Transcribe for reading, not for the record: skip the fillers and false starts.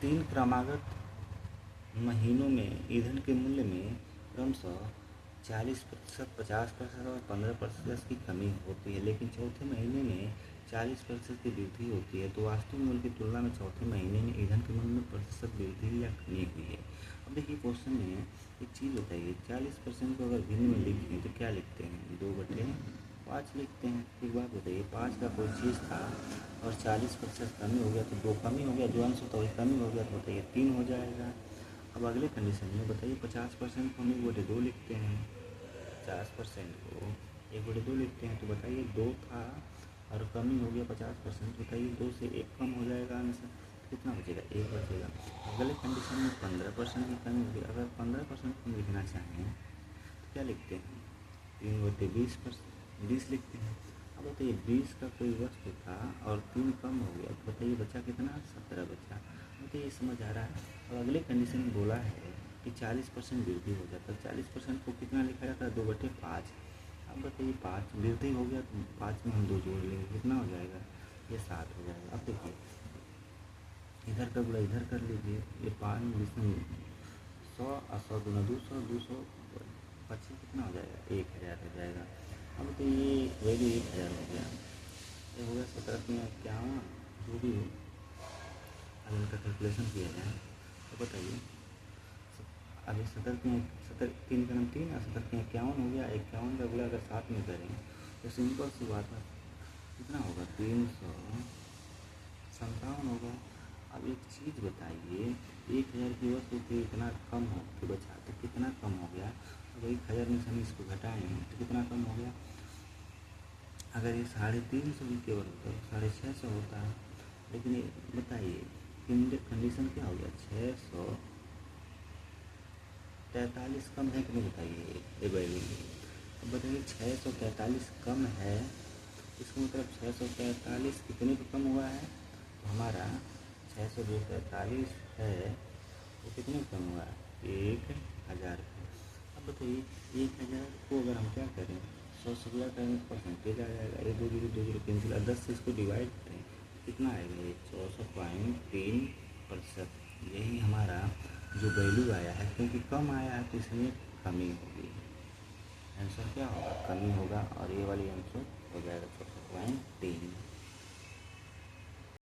3 क्रमागत महीनों में ईंधन के मूल्य में क्रमशः 40%, 50% और 15% की कमी होती है, लेकिन चौथे महीने में 40% की वृद्धि होती है। तो वास्तविक मूल्य की तुलना में चौथे महीने में ईंधन के मूल्य में प्रतिशत वृद्धि या कमी हुई है। अब देखिए क्वेश्चन में एक चीज़ बताइए, 40% को अगर भिन्न में लिखें तो क्या लिखते हैं? 2/5 लिखते हैं। एक बात बताइए, 5 का कोई चीज़ था और 40% कमी हो गया तो 2 कमी हो गया, जो अंश होता है वही कमी हो गया, तो बताइए 3 हो जाएगा। अब अगले कंडीशन में बताइए 50% को हम 1/2 लिखते हैं, 50% को 1/2 लिखते हैं, तो बताइए 2 था और कमी हो गया 50%, बताइए 2 से 1 कम हो जाएगा आंसर, कितना बचेगा? 1 बचेगा। अगले कंडीशन में 15% की कमी होगी, अगर 15% हम लिखना चाहें तो क्या लिखते हैं? 3/20 लिखते हैं। अब बताइए 20 का कोई वस्तु था और 3 कम हो गया, तो बताइए बचा कितना? 17 बचा। मुझे ये समझ आ रहा है। और अगले कंडीशन में बोला है कि 40% वृद्धि हो जाता है, 40% को कितना लिखा जाता है? 2/5। अब बताइए 5 वृद्धि हो गया तो 5 में हम 2 जोड़ लेंगे, कितना हो जाएगा? ये 7 हो जाएगा। अब देखिए इधर का गुणा इधर कर लीजिए, ये 5 जिसमें 100 और 100 दूना 200, 200 25 कितना हो जाएगा? 1000 हो जाएगा। अब तो ये वैल्यू 1000 हो गया, ये हो गया 1751, जो भी हो। अब इनका कैलकुलेशन किया जाए तो बताइए, अभी 3 का 3 और 1751 हो गया, 51 का गुणा अगर 7 में करें तो सिंपल सी बात है, कितना होगा? 357 होगा। अब एक चीज़ बताइए, 1000 की वस्तु थी, इतना कम हो तो बचा, तो कितना कम हो गया? अब 1000 में से हम इसको घटाएँ तो कितना कम हो गया? अगर ये 350 भी केवल होता है, 650 होता है, लेकिन ये बताइए कंडीशन क्या हो गया? 643 कम है कि नहीं बताइए ये वैल्यू। अब बताइए 643 कम है, इसका मतलब 643 कितने को कम हुआ है? तो हमारा 643 है वो कितने कम हुआ है? 1000 का। अब बताइए 1000 को अगर हम क्या करें, 100 से गुणा करेंगे तो परसेंटेज आ जाएगा, ये 2 जीरो कैंसिल, 10 से इसको डिवाइड करें कितना आएगा? ये 64.3%। यही हमारा जो वैल्यू आया है, क्योंकि कम आया है तो इसमें कमी होगी। आंसर क्या होगा? कमी होगा, और ये वाली आंसर हो जाएगा 64.3।